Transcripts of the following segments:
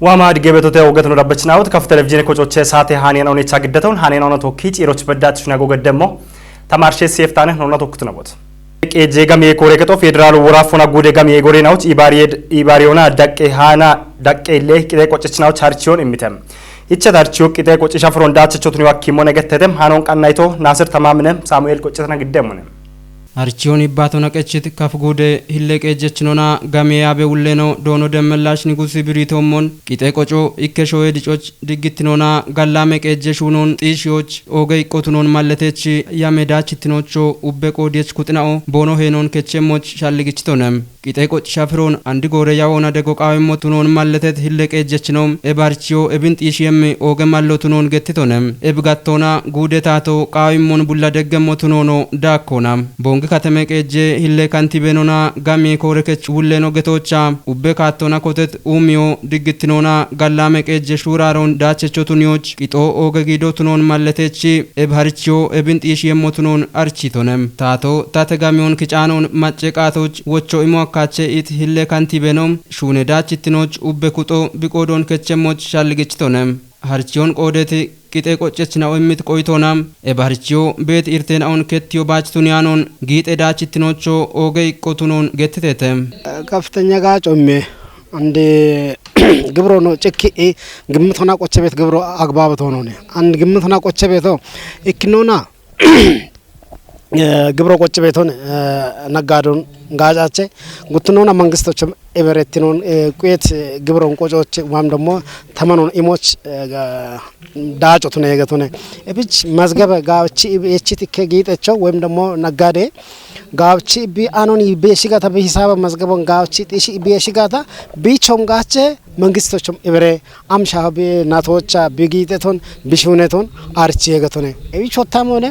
ዋማድ ገበቶተ ወገት ነው ዳበችናውት ከፍ ቴሌቪዥን ኮጮቼ ሳቴ ሃኔና ነው የተቻገደተውን ሃኔና ነው ቶኪ ጭሮች በዳትሽ ናጎገ ደሞ ተማርሼ ሴፍታነ ነው ተኩት ነውት ቄጄጋም የኮሬከቶ ፌደራል ወራፎና ጉዴጋም የጎሬናውት ኢባሪዮና ዳቄ ሃና ዳቄ ለህ ቂጤ ቆጭችናው ቻርቺዮን እሚተም ይቸታርቺዮ ቂጤ ቆጭሻ ፍሮንዳቸቾቱን ያኪሞ ነገተተም ሃኖን ቀናይቶ ናስር ተማምነም ሳሙኤል ቆጭተና ግደሙነ አርቺዮን ይባቶ ነቀችት ከፍጉደ ሂለቀ ጀችኖና ጋሜያበ ውለኖ ዶኖ ደመላሽ ንጉስ ብሪቶሞን ቂጤ ቆጮ ኢከሾዌ ዲጮች ድግትኖና ጋላመ ቀጀሹኖን ጢሽዮች ኦገይ ቆቱኖን ማለተች ያሜዳችትኖቾ ኡበቆ ዲች ኩጥናኦ ቦኖ ሄኖን ከቸሞች ሻልግችቶነም ቂጤ ቆጭ ሻፍሮን አንድ ጎረ ያወና ደጎ ቃወሞቱኖን ማለተት ሂለቀ ጀችኖም ኤባርቺዮ ኤብን ጢሽየም ኦገ ማለቱኖን ገትቶነም ኤብጋቶና ጉደታቶ ቃወሞን ቡላ ደገሞቱኖኖ ዳኮናም ከተመ ቀጀ ሂለ ካንቲቤኖና ጋሜ ኮረከች ውለኖ ገቶቻ ኡበ ካቶና ኮተት ኡሚዮ ድግትኖና ጋላመ ቀጀ ሹራሮን ዳቸቾቱኒዎች ቂጦ ኦገጊዶቱኖን ማለተች ኤብሃርቺዮ ኤብንጢሽ የሞቱኖን አርቺቶነም ታቶ ታተጋሚውን ክጫኖን ማጨቃቶች ወቾ ኢሞካቸ ኢት ሂለ ካንቲቤኖም ሹኔ ዳችትኖች ኡበ ኩጦ ቢቆዶን ከቸሞች ሻልግችቶነም ሃርቺዮን ቆደት ቂጤ ቆጨችና ወምት ቆይቶናም ኤባርቺዮ ቤት ኢርቴናውን ከቲዮ ባችቱኒያኖን ጊጤ ዳችትኖቾ ኦገይ ቆቱኖን ገትተተም ከፍተኛ ጋጮሜ አንድ ግብሮ ነው ጭኪ ግምቶና ቆቸ ቤት ግብሮ አግባብቶ ነው አንድ ግምቶና ቆቸ ቤቶ እክኖና ግብሮ ቆጭ ቤቶን ነጋዶን ጋጫቸ ጉትኖና መንግስቶች ኤቨሬቲኖን ቁየት ግብሮን ቆጮች ወም ደግሞ ተመኖን ኢሞች ዳጮቱ ነው የገቱነ እብች መዝገበ ጋብቺ እቺት ከጌጠቸው ወይም ደግሞ ነጋዴ ጋብቺ ቢአኖን ቢሽጋታ በሂሳብ መዝገቦን ጋብቺ ጢሽ ቢሽጋታ ቢቾም ጋቸ መንግስቶችም ኤቨሬ አምሻ በናቶቻ ቢጊጠቶን ቢሹነቶን አርቺ የገቱነ እብች ወታም ሆነ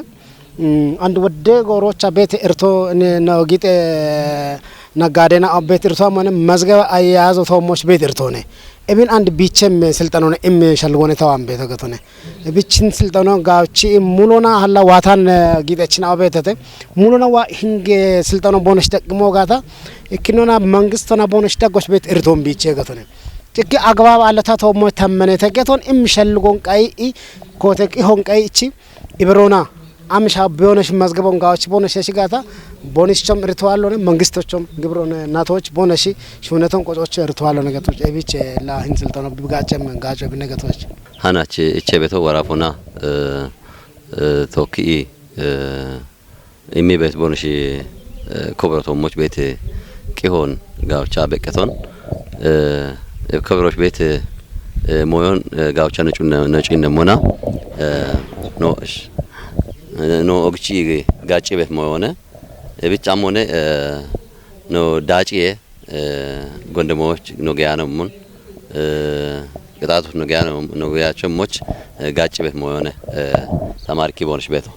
አንድ ወደ ጎሮቻ ቤት እርቶ ነው ጊጤ ነጋዴና ቤት እርቶ ማነ መዝገበ አያያዞ ተሞች ቤት እርቶ ነው እብን አንድ ቢቸም ስልጣን ነው እም ሸልጎነ ተዋም ቤት ገቶነ ቢችን ስልጣን ነው ጋውቺ ሙሉና ሀላ ዋታን ጊጤችን አቤተተ ሙሉና ዋ ሂንገ ስልጣን ነው ቦነሽ ተቅሞ ጋታ እክኖና መንግስቶና ቦነሽ ተጎሽ ቤት እርቶም ቢቸ ገቶነ ጥቂ አግባብ አለታ ተሞች ተመነ ተገቶን እም ሸልጎን ቀይ ኮተቂ ሆን ቀይ እቺ ኢብሮና አምሻ ቢሆነሽ መዝገቦን ጋዎች ቦነሽ ሽጋታ ቦነሽም ርቷል መንግስቶችም ግብሮን ናቶች ቦነሽ ሹነቶን ቆጮች ርቷል ነገቶች እቢች ለህን ስልጣን ቢጋጨም ጋጨ በነገቶች ሃናች እቼ ቤቶ ወራፎና ቶኪ ኢሚ ቤት ቦነሽ ኮብሮቶሞች ቤት ቂሆን ጋውቻ በቀቶን ኮብሮች ቤት ሞዮን ጋውቻ ነጩ ነሞና ኖሽ ኖ ኦግቺ ጋጭ ቤት ሞዮነ ብቻም ሆነ ኖ ዳጪዬ ጎንደሞች ኖ ጋያነሙን ቅጣቱ ኖ ጋያቸሞች ጋጭ ቤት ሞዮነ ተማርኪ ቦንሽ ቤቶ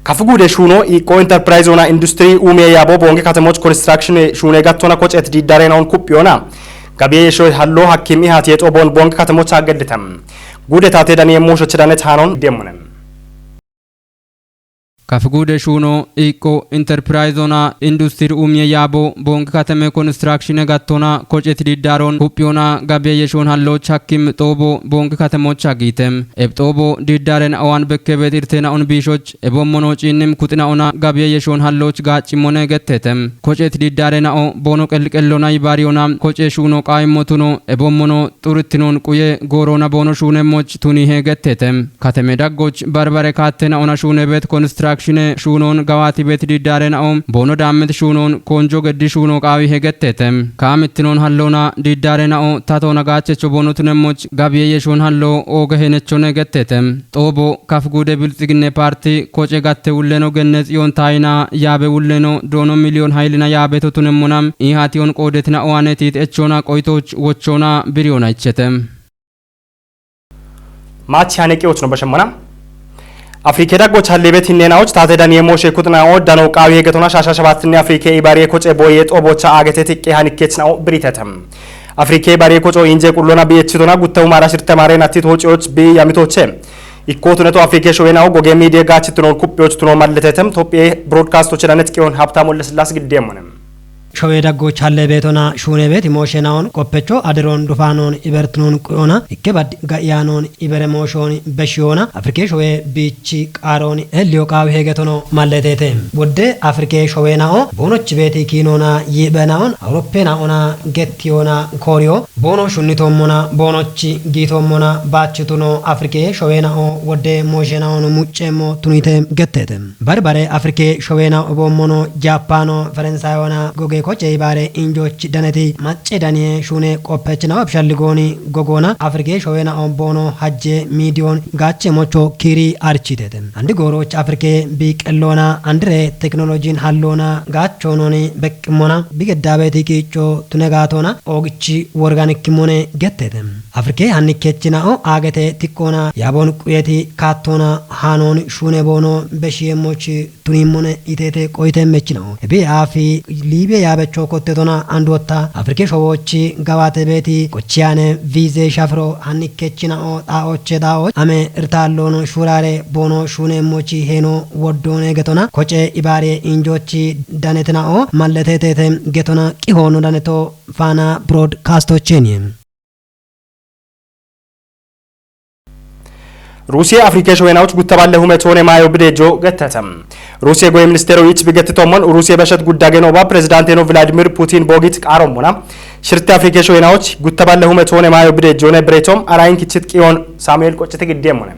ከፍጉደ ሹኖ ኢኮ ኢንተርፕራይዝ ሆና ኢንዱስትሪ ኡሜ ያቦ ቦንጌ ከተሞች ኮንስትራክሽን ሹኔ ጋቶና ኮጨት ዲዳሬናውን ኩፒዮና ጋቢዬ ሾይ ሃሎ ሐኪሚ ሃት የጦቦን ቦንጌ ከተሞች አገድተም ጉደታቴ ዳኒ የሞሾች ዳነት ሃኖን ደሙነም ከፍጉደ ሹኖ ኢኮ ኢንተርፕራይዞና ኢንዱስትሪ ኡምየ ያቦ ቦንግ ከተመ ኮንስትራክሽን ጋቶና ኮጨት ዲዳሮን ኩፒዮና ጋቢዬ የሾን ሃሎች ሐኪም ጦቦ ቦንግ ከተሞች አጊተም ኤብጦቦ ዲዳረን አዋን በከበት ኢርቴናውን ቢሾች ኤቦሞኖ ጪንም ኩጥናውና ጋቢዬ የሾን ሃሎች ጋጭሞነ ገተተም ኮጨት ዲዳረናኦ ቦኖ ቀልቀሎና ይባሪዮና ኮጨ ሹኖ ቃይሞቱኖ ኤቦሞኖ ጡርትኖን ቁየ ጎሮና ቦኖ ሹነሞች ቱኒሄ ገተተም ከተመ ዳጎች ባርባሬ ካተናውና ሹነበት ኮንስትራክሽን ሹኖን ጋዋቲ ቤት ዲዳረናኦም ቦኖ ዳምት ሹኖን ኮንጆ ገዲ ሹኖ ቃዊ ሄገተተም ካምትኖን ሃሎና ዲዳረናኦ ታቶና ጋቸቾ ቦኖ ትነሞች ጋቢዬ የሾን ሃሎ ኦገሄነቾ ነገተተም ጦቦ ካፍጉደ ብልጽግና ፓርቲ ኮጨ ጋተ ውለኖ ገነጽ ዮን ታይና ያበ ውለኖ ዶኖ ሚሊዮን ኃይልና ያበቶ ትነሞናም ኢሃቲዮን ቆደትና ኦዋነቲት እቾና ቆይቶች ወቾና ብሪዮና አይቸተም ማች ያነቂዎች ነው በሸመና አፍሪካ ዳጎች ሀሌበት ሂኔናዎች ታተዳን የሞሽ ኩጥናኦ ዳኖ ቃዊ የገቶና ሻሻሸባትን አፍሪካ ኢባሪ ኮጨ ቦዬ ጦቦቻ አገቴት ቄሃንኬችናው ብሪተተም አፍሪካ ኢባሪ ኮጮ ኢንጄ ቁሎና ቢየችቶና ጉተው ማራሽር ተማሬና ቲቶጪዎች ቢያሚቶቼ ኢኮቱነቶ አፍሪካ ሾዌናው ጎጌ ሚዲያ ጋችትኖ ኩፒዎች ትኖ ማለተተም ቶፒ ብሮድካስቶች ዳነት ቂዮን ሀብታሙ ለስላስ ግዴሙንም ሾዌ ደጎ ቻለ ቤቶና ሹኔ ቤት ኢሞሽናውን ቆፔቾ አድሮን ዱፋኖን ኢበርትኖን ቁዮና ኢከባድ ጋያኖን ኢበረሞሾን በሽዮና አፍሪኬ ሾዌ ቢቺ ቃሮን ሄሊዮቃዊ ሄገቶኖ ማለቴቴ ወደ አፍሪኬ ሾዌናኦ ቦኖች ቤት ኪኖና ይበናውን አውሮፔናኦና ጌቲዮና ኮሪዮ ቦኖ ሹኒቶሞና ቦኖች ጊቶሞና ባችቱኖ አፍሪኬ ሾዌናኦ ወደ ሞሽናውን ሙጬሞ ቱኒቴ ገቴቴ በርበሬ አፍሪኬ ሾዌናኦ ቦሞኖ ጃፓኖ ፈረንሳዮና ጎጌ ኮቼ ባሬ ኢንጆች ደነቲ ማጬ ዳኒዬ ሹኔ ቆፔችናው አብሻልጎኒ ጎጎና አፍሪኬ ሾዌናኦ ቦኖ ሀጄ ሚዲዮን ጋቼ ሞቾ ኪሪ አርቺቴቴ አንድ ጎሮች አፍሪኬ ቢቀሎና አንድሬ ቴክኖሎጂን ሃሎና ጋቾኖኒ በቅሞና ቢገዳቤቲ ቂጮ ቱነጋቶና ኦግቺ ወርጋኒክ ሞኔ ገቴቴ አፍሪኬ አንኬችናኦ አገቴ ቲኮና ያቦን ቁየቲ ካቶና ሃኖን ሹኔ ቦኖ በሺየሞች ቱኒሞነ ኢቴቴ ቆይቴ መችናው ቢአፊ ሊቢያ ያበቾ ኮቴቶና አንዶታ አፍሪኬ ሾቦች ጋባቴ ቤቲ ቆቺያኔ ቪዜ ሻፍሮ አንኬችናኦ ጣኦቼ ዳኦች አሜ እርታሎን ሹራሬ ቦኖ ሹኔ ሞቺ ሄኖ ወዶኔ ገቶና ኮጬ ኢባሬ ኢንጆቺ ዳኔትናኦ ማለቴቴቴ ገቶና ቂሆኑ ዳኔቶ ፋና ብሮድካስቶቼኒ ሩሲያ አፍሪካ ሾዌናዎች ጉተባለ ሁመት ሆነ ማዮ ብዴጆ ገተተም ሩሲያ ጎይ ሚኒስቴሮች ቢገትቶሞን ሩሲያ በሸት ጉዳገ ነው ፕሬዝዳንት ነው ቭላዲሚር ፑቲን ቦጊት ቃሮሞና ሽርት አፍሪካ ሾዌናዎች ጉተባለ ሁመት ሆነ ማዮ ብዴጆ ነው ብሬቶም አራይን ኪችት ቂዮን ሳሙኤል ቆጭት ግዴሞነ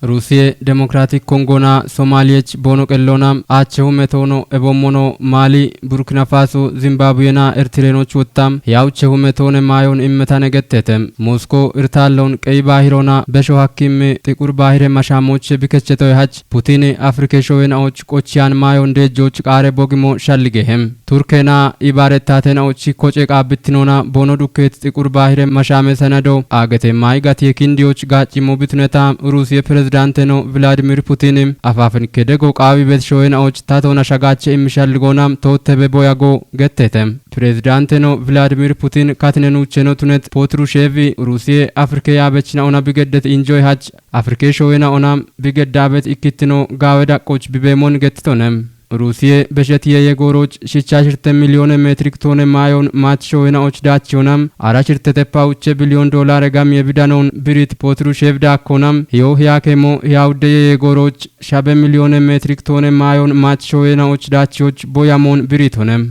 ሩሲያ ዴሞክራቲክ ኮንጎና ሶማሊያች ቦኖ ቀሎና አቸው መቶኖ ኤቦሞኖ ማሊ ቡርኪና ፋሶ ዚምባብዌና ኤርትሬኖች ወጣም ያውቸው መቶነ ማዮን ኢመታነገተተም ሞስኮ እርታለውን ቀይ ባህሮና በሾሃኪም ጥቁር ባህር ማሻሞች ቢከቸተው ያች ፑቲን አፍሪካ ሾዌናዎች ቆቺያን ማዮን ደጆች ቃሬ ቦግሞ ሻልገህም ቱርኬና ኢባረታተናዎች ኮጨቃ ብትኖና ቦኖ ዱከት ጥቁር ባህር ማሻመ ሰነዶ አገቴ ማይጋት የኪንዲዎች ጋጭሞ ብትነታ ሩሲያ ፕሬዝዳንት ነው ቭላዲሚር ፑቲን አፋፍን ከደጎ ቃቢ ቤት ሾዌናዎች ታቶና ሻጋቸ ኢምሻልጎናም ተወተበ ቦያጎ ገተተም ፕሬዝዳንት ነው ቭላዲሚር ፑቲን ካትነኑቸ ነው ቱነት ፖትሩሼቪ ሩሲያ አፍሪካ ያበችናውና ቢገደት ኢንጆይ ሀጅ አፍሪካ ሾዌናውናም ቢገዳበት ኢክትኖ ጋወዳቆች ቢቤሞን ገትቶነም ሩሲያ በሸትየ የጎሮች 6 ሚሊዮን ሜትሪክ ቶን ማዮን ማትሾዌናዎች ዳቸውናም አራሽርተ ተፓውቸ ቢሊዮን ዶላር ጋም የቢዳኖን ብሪት ፖትሩሼቭ ዳኮናም ሂዮ ያከሞ ያውደ የጎሮች 7 ሚሊዮን ሜትሪክ ቶን ማዮን ማትሾዌናዎች ዳቾች ቦያሞን ብሪት ሆነም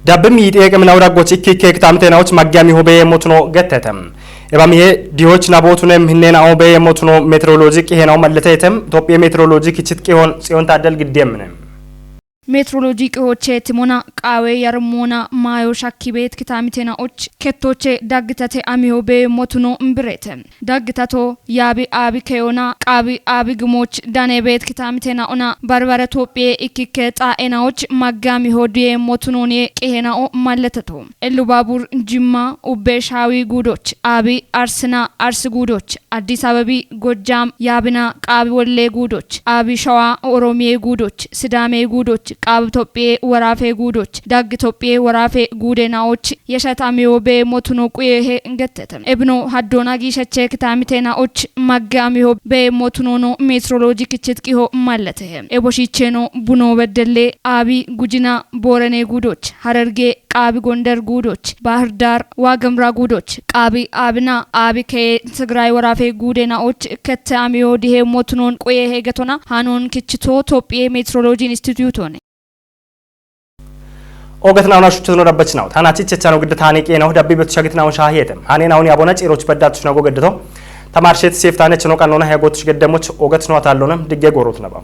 ዳብም ይጤቅም ናውዳጎች ኢኪኬክ ታምቴናዎች ማጋሚ ሆበ የሞትኖ ገተተም ኤባሚሄ ዲዎች ናቦቱንም ህኔና ኦበ የሞትኖ ሜትሮሎጂክ ይሄናው መለተተም ኢትዮጵያ ሜትሮሎጂክ ይችት ቂሆን ጽዮን ታደል ግዴምነም ሜትሮሎጂ ቂሆቼ ቲሞና ቃዌ ያርሞና ማዮ ሻኪ ቤት ኪታሚቴናዎች ከቶቼ ዳግተቴ አሚዮ በሞቱኖ እምብሬተ ዳግታቶ ያቢ አቢ ከዮና ቃቢ አቢ ግሞች ዳኔ ቤት ኪታሚቴናኦና ባርባረ ኢትዮጵያ ኢኪከ ጣኤናዎች ማጋሚ ሆዲየ ሞቱኖኔ ቂሄናኦ ማለተቶ ኤሉባቡር ጅማ ኡቤሻዊ ጉዶች አቢ አርስና አርስ ጉዶች አዲስ አበቢ ጎጃም ያብና ቃቢ ወሌ ጉዶች አቢ ሸዋ ኦሮሚዬ ጉዶች ስዳሜ ጉዶች ቃብ ኢትዮጵያ ወራፌ ጉዶች ዳግ ኢትዮጵያ ወራፌ ጉዴናዎች የሸታሚዮ በሞቱኖ ቁዬ እንገተተም እብኖ ሀዶና ጊሸቼ ክታሚቴናዎች ማጋሚዮ በሞቱኖ ሜትሮሎጂ ክችትቂሆ ማለተ ኤቦሺቼኖ ቡኖ በደሌ አቢ ጉጂና ቦረኔ ጉዶች ሀረርጌ ቃቢ ጎንደር ጉዶች ባህር ዳር ዋገምራ ጉዶች ቃቢ አብና አቢ ከትግራይ ወራፌ ጉዴናዎች ከታሚዮ ዲሄ ሞቱኖን ቁዬ ገቶና ሃኖን ክችቶ ኢትዮጵያ ሜትሮሎጂ ኢንስቲትዩት ሆነ ኦገትናውና ሹቸኖ ረበችናው ታናቺ ቸቻኖ ግድ ታኔቄ ነው ዳቢ በተሻግትናው ሻሄተም ሃኔናውን ያቦነ ጭሮች በዳትሽ ነው ጎገድቶ ተማርሸት ሴፍታነች ነው ቀኖና ያጎትሽ ገደሞች ኦገትናው ታሎንም ድጌ ጎሮት ነባ